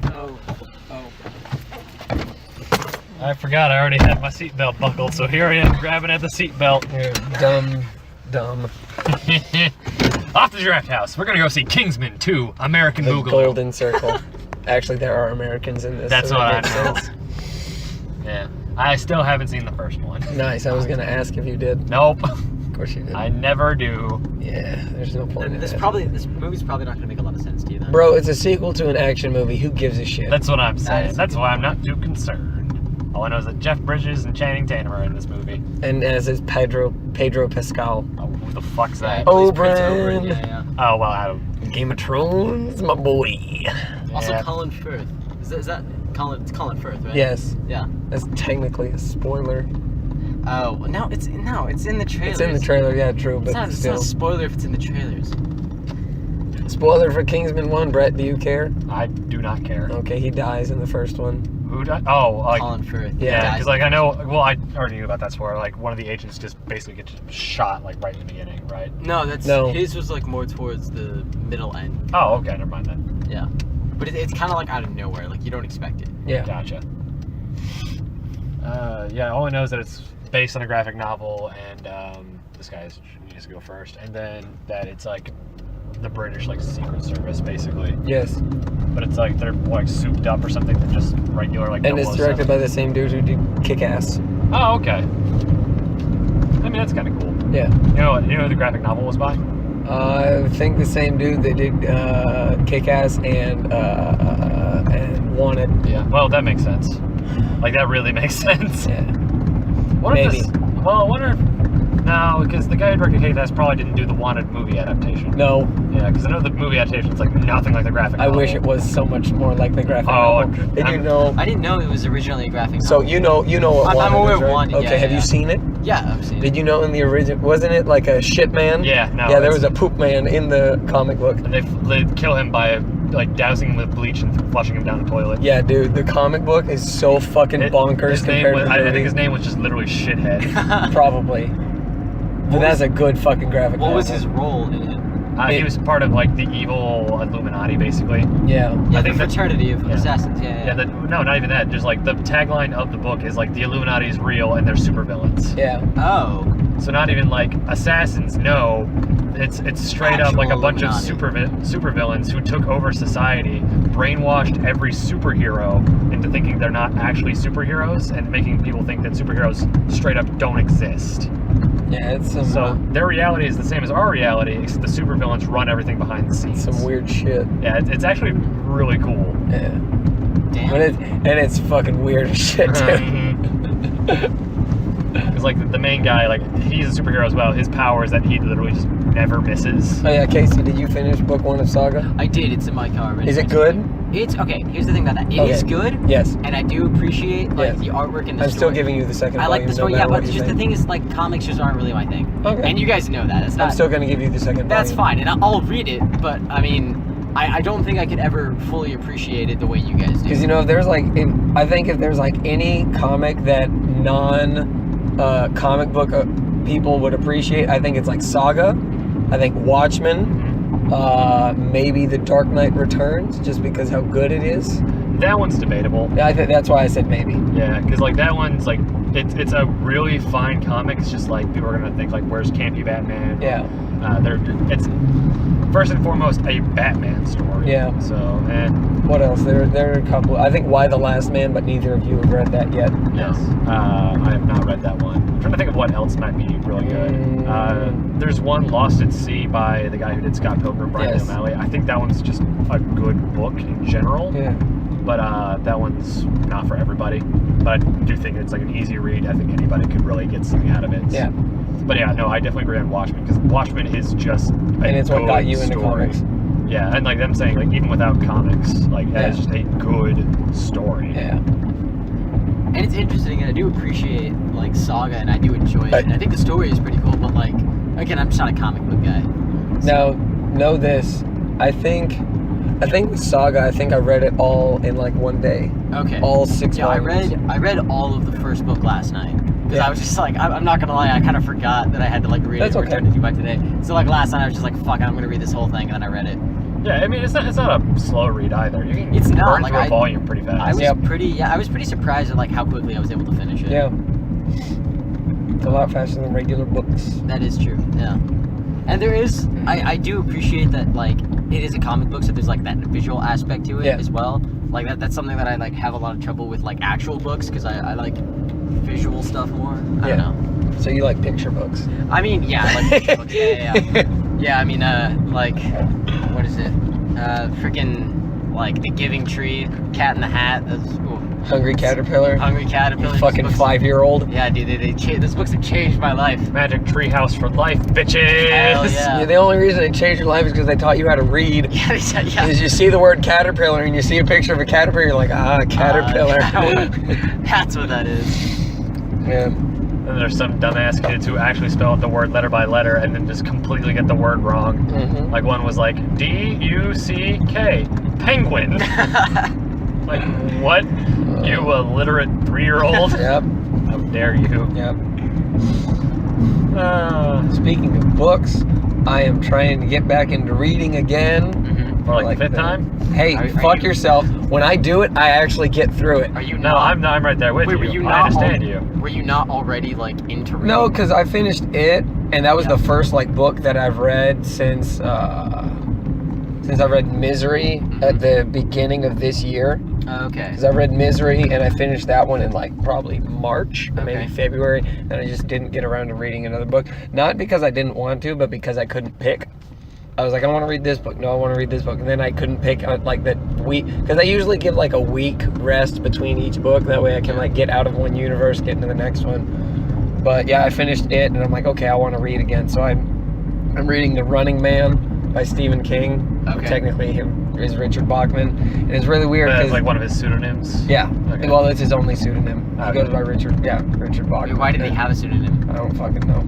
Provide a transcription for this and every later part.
Oh. I forgot I already had my seatbelt buckled, so here I am grabbing at the seatbelt. Dumb. Off the Draft House. We're gonna go see Kingsman 2, American The Boogaloo. Golden Circle. Actually, there are Americans in this. That's so what I that know. makes sense. Yeah. I still haven't seen the first one. Nice. I was gonna ask if you did. Nope. Of course you did. I never do. Yeah. There's no point in This movie's probably not gonna make a lot of sense to you then. Bro, it's a sequel to an action movie. Who gives a shit? That's what I'm saying. is That's why I'm not too concerned. All I know is that Jeff Bridges and Channing Tatum are in this movie. And as is Pedro Pascal. Oh, who the fuck's Yeah, that? he plays Oberyn. Prince Oberyn, yeah. Oh, well, I don't... Game of Thrones, my boy. Also, Yeah. Colin Firth. Is that Colin? It's Colin Firth, right? Yes. Yeah. That's technically a spoiler. Oh, no, it's in the trailers. It's in the trailer, yeah, true, but It's still. not a spoiler if it's in the trailers. Spoiler for Kingsman 1, Brett, do you care? I do not care. Okay, he dies in the first one. Who died? Oh, like... Colin Firth. Yeah, dies because like I know, well, I already knew about that spoiler. Like one of the agents just basically gets shot like right in the beginning, right? No, No. his was like more towards the middle end. Oh, okay, never mind then. Yeah, but it's kind of like out of nowhere. Like you don't expect it. Yeah. Gotcha. Yeah, all I know is that it's based on a graphic novel, and this guy needs to go first, and then that it's like the British like Secret Service basically, Yes. but it's like they're like souped up or something. They're just regular like. And it's 007. directed by the same dude who did Kick-Ass. Oh, okay. I mean that's kind of cool. Yeah. You know who the graphic novel was by? I think the same dude that did Kick-Ass and Wanted. Yeah. Well, that makes sense. Like that really makes sense. Yeah. What if Maybe. this? Well, I wonder if. No, because the guy who directed Kick-Ass probably didn't do the Wanted movie adaptation. No, Yeah, because I know the movie adaptation's like nothing like the graphic I novel. wish it was so much more like the graphic Oh, novel. Did you know? I didn't know it was originally a graphic So novel. you know what I'm Wanted aware is, of right? Wanted, Okay, yeah, have yeah. you seen it? Yeah, I've seen Did it. you know in the original, wasn't it like a shit man? Yeah, no. Yeah, there was it's- a poop man in the comic book. And they kill him by like dousing him with bleach and flushing him down the toilet. Yeah, dude, the comic book is so fucking bonkers His name compared was, to the I think movie. his name was just literally Shithead. Probably. But that's a good fucking graphic What novel. was his role in it? He was part of like the evil Illuminati, basically. Yeah. Yeah, I the think that- fraternity of yeah. assassins. Yeah. Yeah, no, not even that. Just like the tagline of the book is like the Illuminati is real and they're supervillains. Yeah. Oh. So not even like assassins. No, it's straight up like a Actual bunch of Illuminati. supervillains who took over society, brainwashed every superhero into thinking they're not actually superheroes, and making people think that superheroes straight up don't exist. Yeah, it's some So their reality is the same as our reality, except the supervillains run everything behind the scenes. some weird shit. Yeah, it's actually really cool. Yeah. Damn. But it's fucking weird as shit too. Because like the main guy, like he's a superhero as well. His power is that he literally just never misses. Oh yeah, Casey, did you finish book 1 of Saga? I did. It's in my car. Ready Is to it go. good? It's okay. Here's the thing about that. It is Okay. good, Yes. and I do appreciate like Yes. the artwork and the I'm story. still giving you the second I like the volume, story, no yeah, matter but what you just the think. thing is, like, comics just aren't really my thing. Okay. And you guys know that. It's not. I'm still gonna give you the second That's volume. fine, and I'll read it. But I mean, I don't think I could ever fully appreciate it the way you guys do. Because you know, if there's like, I think if there's like any comic that comic book people would appreciate, I think it's like Saga. I think Watchmen. Maybe The Dark Knight Returns, just because how good it is. That one's debatable. Yeah, I think that's why I said maybe. Yeah, because like that one's like it's a really fine comic. It's just like people are gonna think like, where's campy Batman? Yeah. It's first and foremost a Batman story. Yeah. So What else? There are a couple. I think Why the Last Man, but neither of you have read that yet. yes, I have not read that one. I'm trying to think of what else might be really good. There's one, Lost at Sea, by the guy who did Scott Pilgrim, Brian Yes. O'Malley. I think that one's just a good book in general. Yeah. But that one's not for everybody. But I do think it's like an easy read. I think anybody could really get something out of it. Yeah. But yeah, no, I definitely agree on Watchmen, because Watchmen is just a And it's what got you into story. comics. Yeah, and like them saying, like even without comics, like that is Yeah. just a good story. Yeah. And it's interesting, and I do appreciate like Saga, and I do enjoy it. And I think the story is pretty cool. But like, again, I'm just not a comic book guy. Now, know this. I think with Saga, I think I read it all in like one day. Okay. All 6 Yeah, volumes. I read all of the first book last night because Yeah. I was just like, I'm not gonna lie, I kind of forgot that I had to like read That's it and okay. return it to you by today. So like last night I was just like, fuck, I'm gonna read this whole thing, and then I read it. Yeah, I mean, it's not a slow read either. You can It's not, burn like, through a volume pretty fast. I was I was pretty surprised at like how quickly I was able to finish it. Yeah. It's a lot faster than regular books. That is true. Yeah. And there is, I do appreciate that, like, it is a comic book, so there's like that visual aspect to it as well. Like that's something that I like have a lot of trouble with, like actual books, because I like visual stuff more. I don't know. So you like picture books? I mean, yeah, I like picture books. Yeah. Yeah, I mean, like, what is it? Freaking, like, The Giving Tree, Cat in the Hat. Hungry Caterpillar. Hungry Caterpillar. You fucking 5-year-old. Yeah, dude, those books have changed my life. Magic Treehouse for life, bitches. Hell yeah. Yeah, the only reason they changed your life is because they taught you how to read. Yeah, they said, yeah. Is you see the word caterpillar and you see a picture of a caterpillar, you're like, caterpillar. That's what that is. Yeah. And there's some dumbass kids who actually spell out the word letter by letter and then just completely get the word wrong. Mm-hmm. Like one was like D-U-C-K, penguin. Like, what? You illiterate 3-year-old? Yep. How dare you? Yep. Speaking of books, I am trying to get back into reading again. Mm-hmm. For like the 5th time? Hey, fuck yourself. When I do it, I actually get through it. Are you No, not? I'm right there with Wait, you. were you I not understand you. Were you not already like into reading? No, because I finished it, and that was the first like book that I've read since I read Misery at the beginning of this year. Okay. Because I read Misery, and I finished that one in like probably March or maybe Okay. February, and I just didn't get around to reading another book. Not because I didn't want to, but because I couldn't pick. I was like, I want to read this book. No, I want to read this book. And then I couldn't pick like that week, because I usually give like a week rest between each book. That way I can like get out of one universe, get into the next one. But yeah, I finished it, and I'm like, okay, I want to read again. So I'm reading The Running Man by Stephen King. Okay. Technically, him is Richard Bachman, and it's really weird That's because like one of his pseuonyms. yeah, Okay. well, it's his only pseudonym. He Okay. goes by Richard. Yeah, Richard Bachman. Why did he have a pseudonym? I don't fucking know.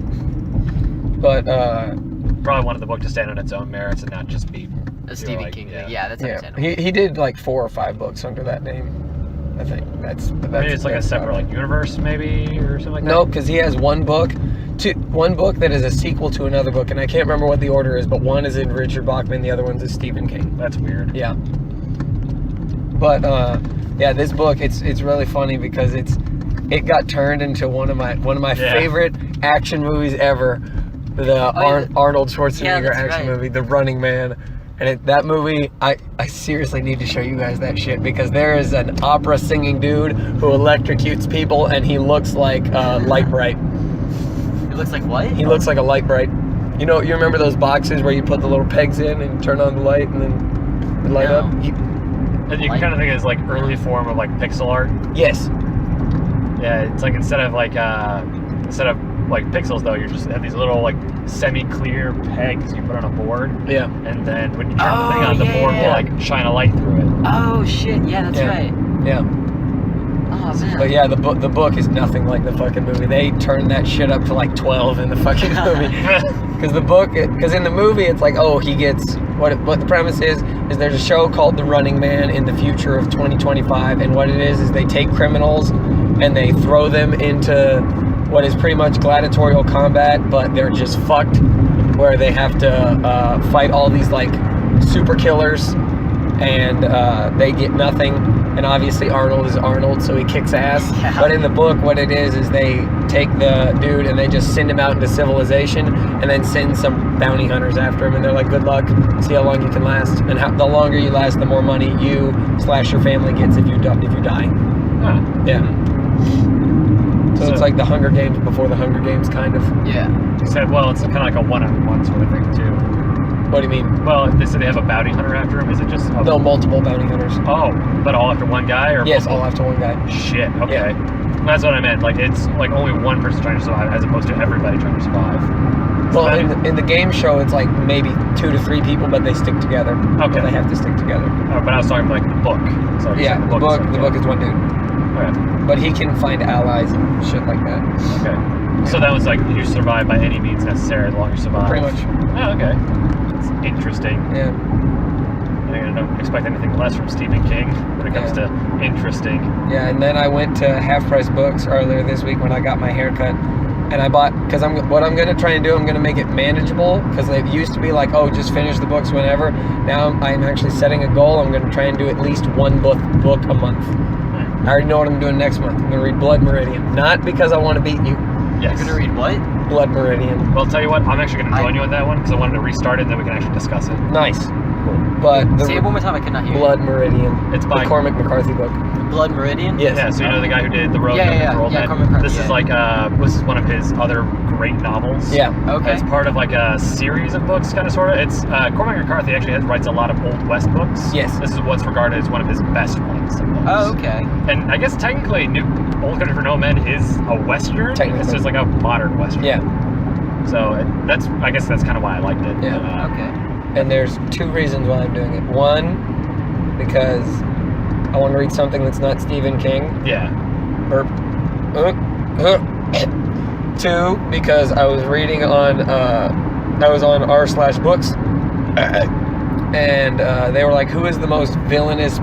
But Probably wanted the book to stand on its own merits and not just be A Stephen like, King yeah. thing. Yeah, that's yeah, understandable. he did like 4 or 5 books under that name. I think that's. Maybe it's like a separate like universe, maybe, or something like that. Nope, because he has one book that is a sequel to another book, and I can't remember what the order is, but one is in Richard Bachman, the other one's in Stephen King. That's weird. Yeah. But yeah, this book it's really funny because it got turned into one of my favorite action movies ever. Arnold Schwarzenegger action movie, The Running Man. And that movie, I seriously need to show you guys that shit, because there is an opera singing dude who electrocutes people, and he looks like Light Bright. It looks like what? He looks like a Light Bright. You remember those boxes where you put the little pegs in and turn on the light and then it light up? And you can kind of think it's like early form of like pixel art. Yes. Yeah, it's like instead of like pixels though, you just have these little like semi-clear pegs you put on a board. Yeah. And then when you turn the thing on, the board will like shine a light through it. Oh shit! Yeah, that's right. Yeah. Oh man. But yeah, the book is nothing like the fucking movie. They turned that shit up to like 12 in the fucking movie. Because in the movie it's like, oh, he gets what the premise is there's a show called The Running Man in the future of 2025, and what it is they take criminals and they throw them into what is pretty much gladiatorial combat, but they're just fucked, where they have to fight all these like super killers, and they get nothing. And obviously Arnold is Arnold, so he kicks ass. Yeah. But in the book, what it is they take the dude and they just send him out into civilization, and then send some bounty hunters after him, and they're like, good luck, see how long you can last, and the longer you last, the more money you/your family gets if you die. Huh. Yeah. So it's like the Hunger Games before the Hunger Games, kind of. Yeah. You said, well, it's kind of like a one-on-one sort of thing too. What do you mean? Well, they said they have a bounty hunter after him. Is it just No, multiple bounty hunters. Oh, but all after one guy, or Yes, multiple? all after one guy. Shit. Okay. Yeah. That's what I meant. Like it's like only one person trying to survive, as opposed to everybody trying to survive. Well, in the game show, it's like maybe 2 to 3 people, but they stick together. Okay. They have to stick together. But I was talking about like the book. So you Yeah, said the book is one dude. Okay. But he can find allies and shit like that. Okay. So that was like you survive by any means necessary as long as you survive. Pretty much. Oh, okay. It's interesting. Yeah. I don't expect anything less from Stephen King when it comes to interesting. Yeah, and then I went to Half Price Books earlier this week when I got my hair cut, and I bought, because what I'm going to try and do, I'm going to make it manageable, because it used to be like, oh, just finish the books whenever. Now I'm actually setting a goal. I'm going to try and do at least one book a month. I already know what I'm doing next month. I'm going to read Blood Meridian. Not because I want to beat you. Yes. You're gonna read what? Blood Meridian. Well, I'll tell you what, I'm actually going to join you on that one because I wanted to restart it and then we can actually discuss it. Nice. Cool. But Say it one more time, I could not hear Blood Meridian. It's by the Cormac McCarthy book. you. Blood Meridian? Yes. Yeah, so you know the guy who did The Road Yeah, for Old Men? Cormac McCarthy, This is like, this is one of his other great novels. Yeah. Okay. It's part of like a series of books, kind of, sort of. It's, Cormac McCarthy actually writes a lot of Old West books. Yes. This is what's regarded as one of his best ones. Of those. Oh, okay. And I guess technically Old Country for No Men is a Western. Technically. It's just like a modern Western. Yeah. So I guess that's kind of why I liked it. Yeah. Okay. And there's two reasons why I'm doing it. One, because I want to read something that's not Stephen King. Yeah. Burp. Two, because I was reading on, I was on r/books, and they were like, what is the most villainous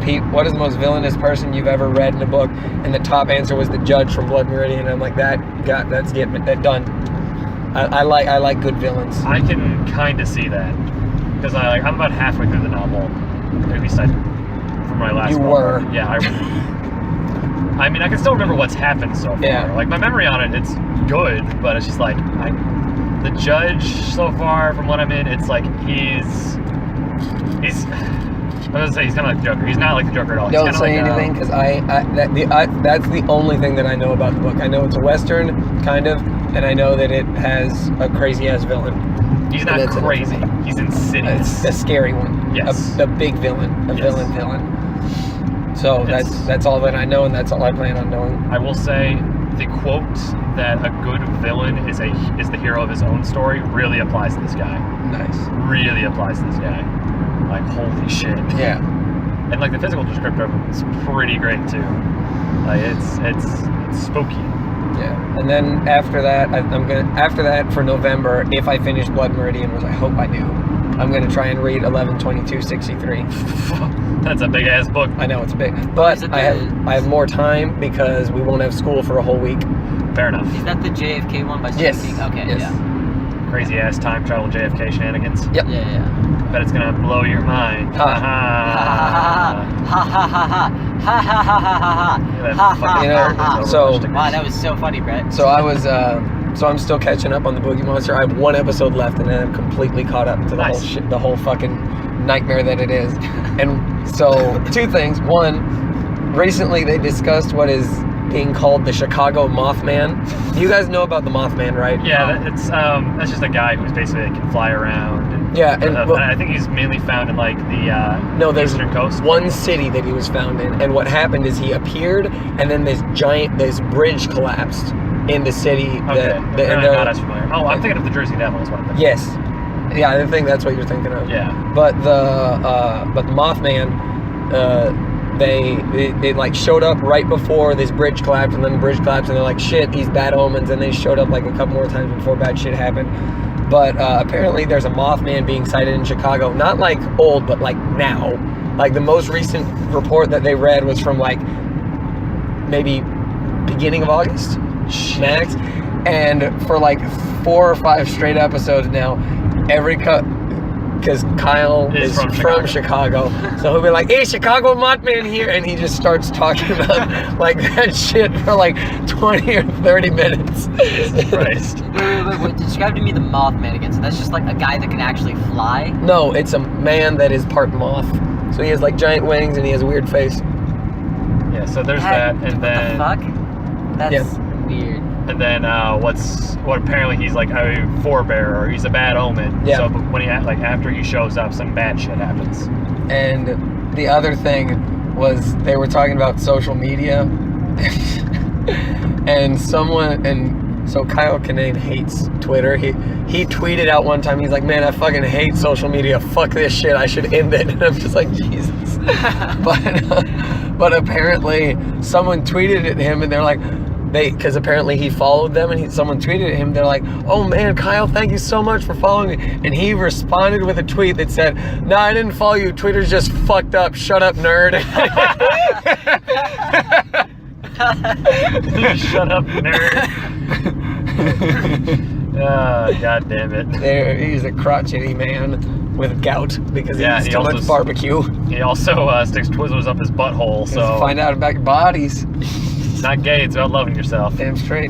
person you've ever read in a book? And the top answer was the judge from Blood Meridian. And I'm like, that's getting that done. I like good villains. I can kind of see that because I'm about halfway through the novel. At least from my last. You book. were. Yeah. I mean, I can still remember what's happened so far. Yeah. Like my memory on it, it's good, but it's just like the judge so far from what I'm in, it's like he's. I was gonna say he's kind of like the Joker. He's not like the Joker at all. Don't He's say like, anything, because that's the only thing that I know about the book. I know it's a Western, kind of, and I know that it has a crazy ass villain. He's not crazy. He's insidious. It's a scary one. Yes. A big villain. A villain. So that's all that I know, and that's all I plan on knowing. I will say the quote that a good villain is the hero of his own story really applies to this guy. Nice. Really applies to this guy. Like, holy shit. Yeah. And like the physical descriptor of him is pretty great too. Like it's spooky. Yeah. And then after that, after that for November, if I finish Blood Meridian, which I hope I do, I'm gonna try and read 11/22/63. That's a big ass book. I know it's big, but I have more time because we won't have school for a whole week. Fair enough. Is that the JFK one by Stephen King? Okay, yes. yeah. Crazy ass time travel JFK shenanigans. Yep. Yeah. Bet it's gonna blow your mind. Ha. Wow, that was so funny, Brett. So I'm still catching up on the Boogie Monster. I have one episode left, and then I'm completely caught up to the whole shit, the whole fucking nightmare that it is. And so, two things. One, recently they discussed what is being called the Chicago Mothman. You guys know about the Mothman, right? Yeah, that's just a guy who's basically can fly around. And, I think he's mainly found in like the there's eastern coast. One city that he was found in, and what happened is he appeared, and then this bridge collapsed in the city. Okay, not as familiar. Oh, I'm thinking of the Jersey Devil is what I'm thinking. Yes. Yeah, I think that's what you're thinking of. Yeah. But the Mothman, they like showed up right before this bridge collapsed, and then the bridge collapsed, and they're like, shit, these bad omens, and they showed up like a couple more times before bad shit happened. But apparently there's a Mothman being sighted in Chicago, not like old, but like now. Like the most recent report that they read was from like maybe beginning of August, max. And for like 4 or 5 straight episodes now, because Kyle is from Chicago, so he'll be like, hey, Chicago Mothman here, and he just starts talking about like that shit for like 20 or 30 minutes. Jesus Christ. Wait, describe to me the Mothman again. So that's just like a guy that can actually fly? No, it's a man that is part moth. So he has like giant wings and he has a weird face. Yeah, so there's that, and then... What the fuck? That's weird. And then what apparently he's like a forebearer, or he's a bad omen. Yeah. So when after he shows up, some bad shit happens. And the other thing was they were talking about social media, and so Kyle Kinane hates Twitter. He tweeted out one time, he's like, man, I fucking hate social media. Fuck this shit. I should end it. And I'm just like, Jesus. But apparently someone tweeted at him, and they're like, because apparently he followed them, and someone tweeted at him, they're like, oh man, Kyle, thank you so much for following me. And he responded with a tweet that said, no, I didn't follow you. Twitter's just fucked up. Shut up, nerd. Shut up, nerd. God damn it. He's a crotchety man with gout because he eats he too also much barbecue. He also sticks Twizzlers up his butthole, so... Find out about your bodies. It's not gay, it's about loving yourself. Damn straight.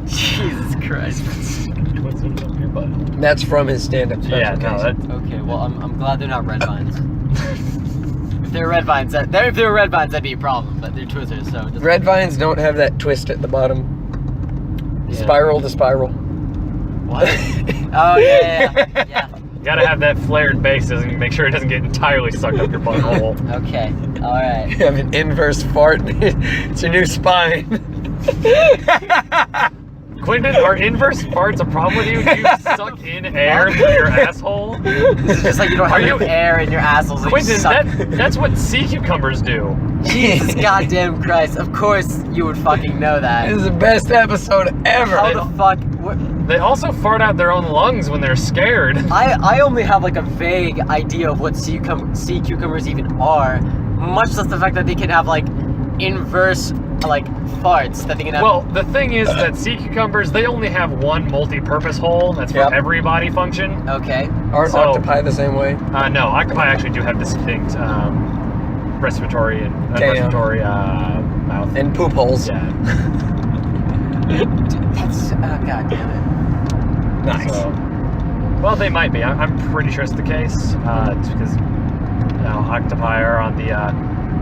Jesus Christ. Twizzlers up your butthole. That's from his stand-up special. Yeah, no, Casey. that... Okay, well, I'm glad they're not red vines. If they were red vines, if they were red vines, that'd be a problem. But they're Twizzlers, so it doesn't. Red vines don't have that twist at the bottom. Yeah. Spiral to spiral. What? Oh yeah. You gotta have that flared base and make sure it doesn't get entirely sucked up your butthole. Okay. All right. You have an inverse fart. It's your new spine. Quentin, are inverse farts a problem with you? Do you suck in air through your asshole? It's just like you don't have enough air in your assholes. So Quentin, you suck. that's what sea cucumbers do. Jesus goddamn Christ! Of course you would fucking know that. This is the best episode ever. How the fuck? They also fart out their own lungs when they're scared. I only have like a vague idea of what sea cucumbers even are, much less the fact that they can have like inverse like farts that they can have. Well, the thing is that sea cucumbers, they only have one multi-purpose hole. That's for every body function. Okay. Aren't octopi the same way? No, octopi actually do have distinct respiratory and respiratory mouth. And poop holes. Yeah. That's god damn it. Nice. So, well, they might be. I'm pretty sure it's the case. It's because octopi are on the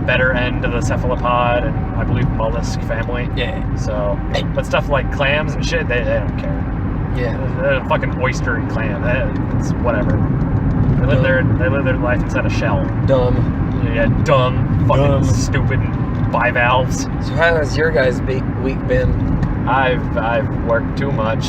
better end of the cephalopod and I believe mollusk family. Yeah. So, but stuff like clams and shit, they don't care. Yeah. They're a fucking oyster and clam. It's whatever. They live their life inside a shell. Dumb. Yeah, dumb, fucking stupid bivalves. So how has your guys' week been? I've worked too much.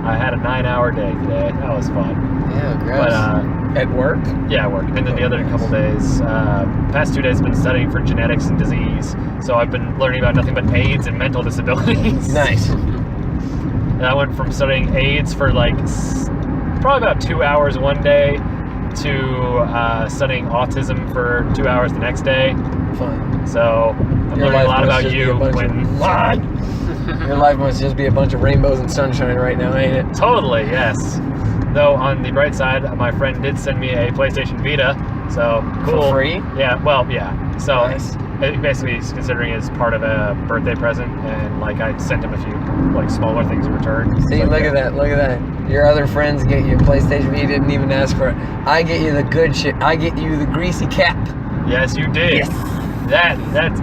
I had a 9-hour day today. That was fun. Yeah, gross. But at work? yeah, work. And then the other couple days, past 2 days, I've been studying for genetics and disease. So I've been learning about nothing but AIDS and mental disabilities. Nice. And I went from studying AIDS for like probably about 2 hours one day to studying autism for 2 hours the next day. Fun. So I'm learning a lot about you, Quentin. Your life must just be a bunch of rainbows and sunshine right now, ain't it? Totally, yes. Though on the bright side, my friend did send me a PlayStation Vita, so cool. For free? Yeah, well, yeah. So Nice. basically he's considering it as part of a birthday present, and like I sent him a few like smaller things in return. See, Like, look at that, look at that. Your other friends get you a PlayStation Vita, didn't even ask for it. I get you the good shit. I get you the greasy cap. Yes, you did. Yes. That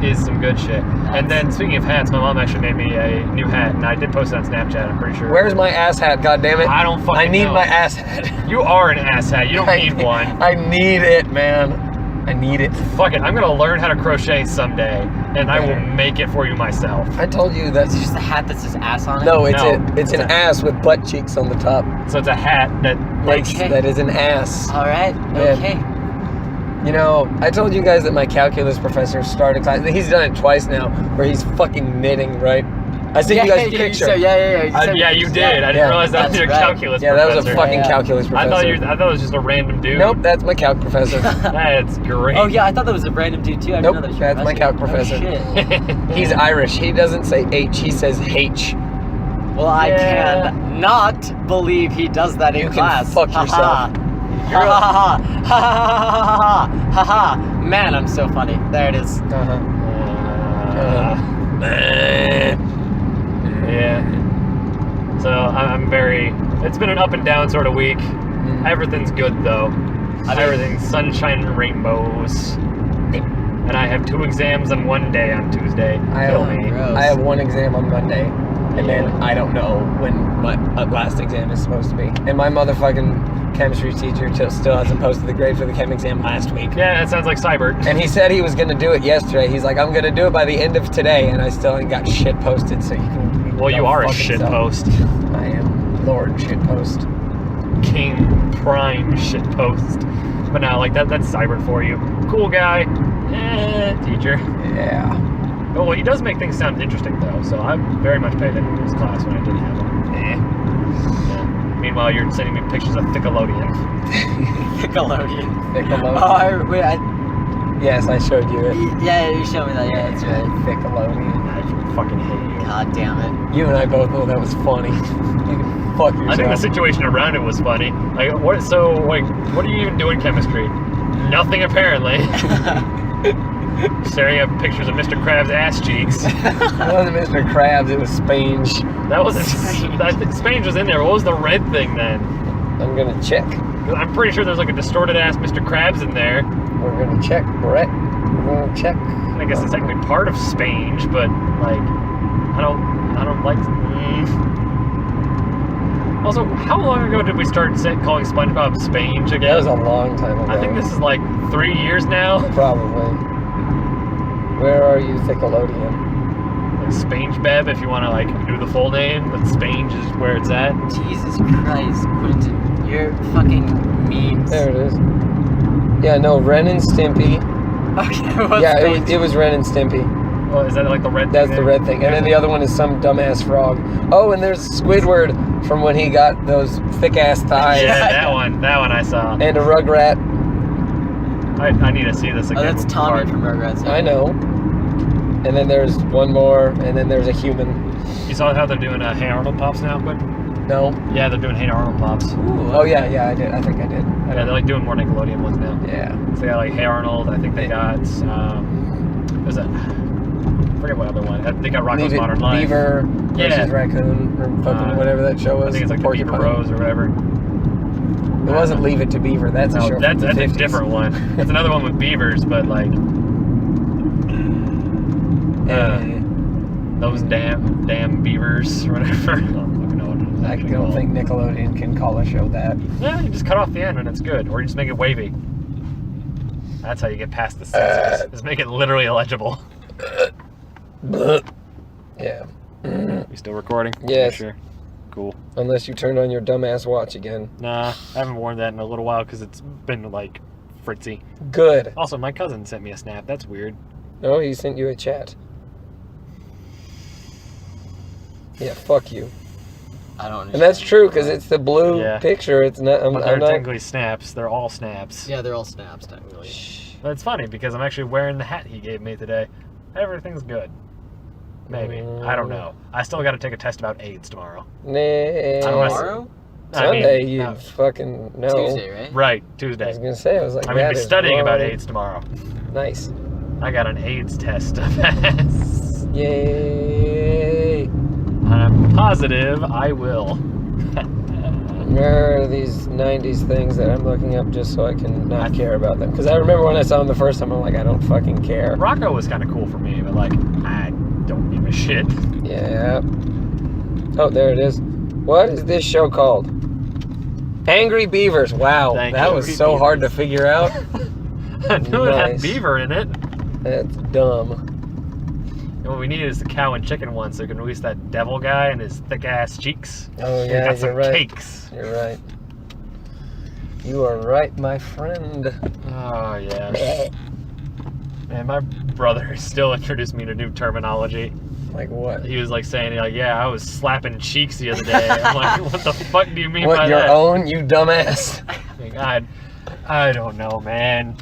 is some good shit. And then speaking of hats, my mom actually made me a new hat, and I did post it on Snapchat. I'm pretty sure. Where's my ass hat, goddammit? I don't fucking I need know. my ass hat. You are an ass hat. You don't need one. I need it, man. I need it. Fuck it. I'm gonna learn how to crochet someday, and I will make it for you myself. I told you that's It's just a hat that says ass on it? no, it's No, it's an ass with butt cheeks on the top. So it's a hat that Makes Okay. that is an ass. Alright, Yeah. okay. You know, I told you guys that my calculus professor started class. He's done it twice now, where he's fucking knitting, right? I sent you guys a picture. yeah, you did. I didn't realize that was your calculus Yeah, that was a professor. fucking calculus professor. I thought it was just a random dude. Nope, that's my calc professor. That's great. Oh yeah, I thought that was a random dude too. I Nope, didn't know that was your that's my calc professor. Oh, shit. He's Irish. He doesn't say H, he says H. Well, I Yeah. cannot believe he does that in You can class. fuck Ha yourself. Ha ha ha ha ha ha. Man, I'm so funny. There it is. Yeah. So I'm very. It's been an up and down sort of week. Everything's good though. Everything's sunshine and rainbows. And I have 2 exams on one day on Tuesday. Kill me. gross. I have 1 exam on Monday, and then I don't know when my last exam is supposed to be. And my motherfucking chemistry teacher still hasn't posted the grade for the chem exam last week. Yeah, that sounds like Cybert. And he said he was going to do it yesterday. He's like, I'm going to do it by the end of today, and I still ain't got shit posted, so you can... Well, you go are a fuck shit yourself. post. I am Lord Shit Post. King Prime shit post. But now, like that's Cybert for you. Cool guy. Teacher. Yeah. Oh, well, he does make things sound interesting though, so I very much paid attention to his class when I did have him. Yeah. Meanwhile, you're sending me pictures of Nickelodeon. Nickelodeon. Nickelodeon. Wait, Yes, I showed you it. yeah, you showed me that. Yeah, that's right. Nickelodeon. fucking hate you. God damn it. You and I both know that was funny. You can fuck yourself. I think the situation around it was funny. Like, what? So, like, what do you even do in chemistry? Nothing, apparently. Staring at pictures of Mr. Krabs' ass cheeks. It wasn't Mr. Krabs, it was Spange. That wasn't. I think Spange was in there. What was the red thing then? I'm gonna check. I'm pretty sure there's like a distorted ass Mr. Krabs in there. We're gonna check, Brett. We're gonna check. I guess it's technically part of Spange, but like, I don't like. Also, how long ago did we start calling SpongeBob Spange again? That was a long time ago. I think this is like 3 years now. Probably. Where are you, Thickelodian? Like Spange Beb, if you want to like do the full name, but Spange is where it's at. Jesus Christ, Quentin. You're fucking memes. There it is. Yeah, no, Ren and Stimpy. Okay, what's Yeah, Spange? it was Ren and Stimpy. Oh, is that like the red thing? That's the there? red thing. And then the other one is some dumbass frog. Oh, and there's Squidward from when he got those thick ass thighs. Yeah, that one I saw. And a Rugrat. I need to see this again. Oh, that's Tommy from Rugrats. I know. And then there's one more, and then there's a human. You saw how they're doing Hey Arnold Pops now, but No? yeah, they're doing Hey Arnold Pops. Ooh, Oh, yeah, I did. I think I did. Yeah, they're like doing more Nickelodeon ones now. Yeah. So they got like Hey Arnold. I think they got what was that? I forget what other one. They got Rocko's Modern Life. Beaver Yeah. versus Raccoon, or fucking whatever that show was. I think it's like the Beaver Bros or whatever. It wasn't Leave It to Beaver. That's a show. No, that's from the a 50s. different one. That's another one with beavers, but like those damn beavers or whatever. I don't fucking know what it is I actually don't called. think Nickelodeon can call a show that. Yeah, you just cut off the end and it's good, or you just make it wavy. That's how you get past the censors. Just make it literally illegible. Yeah. You still recording? Yes. Sure. Cool. Unless you turned on your dumbass watch again. Nah, I haven't worn that in a little while because it's been like fritzy. Good. Also, my cousin sent me a snap. That's weird. No, he sent you a chat. Yeah, fuck you. I don't understand. And that's true, because it's the blue Yeah. picture. It's not. But they're I'm not. technically snaps. They're all snaps. Yeah, they're all snaps, technically. But it's funny because I'm actually wearing the hat he gave me today. Everything's good. Maybe. I don't know. I still got to take a test about AIDS tomorrow. Nah. Tomorrow? Sunday, I mean, you fucking no. Tuesday, right? Right, I Tuesday. was gonna say, I was like, I'm going that to be is studying about wrong. AIDS tomorrow. Nice. I got an AIDS test to pass. Yay. I'm positive I will. There are these 90s things that I'm looking up just so I can not care about them. Because I remember when I saw them the first time, I'm like, I don't fucking care. Rocco was kind of cool for me, but like, I don't give a shit. Yeah. Oh, there it is. What is this show called? Angry Beavers. Wow, Thank that you. was so hard to figure out. I knew it had Nice. beaver in it. That's dumb. And what we need is the cow and chicken one so we can release that devil guy and his thick ass cheeks. Oh, We yeah, got some you're right. cakes. You're right. You are right, my friend. Oh, yeah. Man, my brother still introduced me to new terminology. Like what? He was like saying, like, yeah, I was slapping cheeks the other day. I'm like, what the fuck do you mean by What, your that? own, you dumbass? Like, I don't know, man.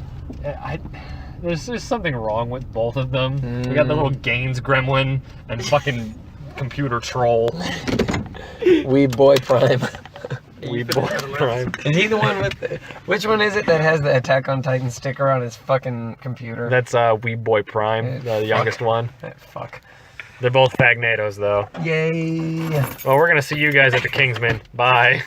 There's something wrong with both of them. We got the little Gaines gremlin and fucking computer troll. Wee Boy Prime. We boy prime. Is he the one with the, which one is it that has the Attack on Titan sticker on his fucking computer? That's Wee Boy Prime, the youngest one. Fuck. They're both Fagnados, though. Yay. Well, we're gonna see you guys at the Kingsman. Bye.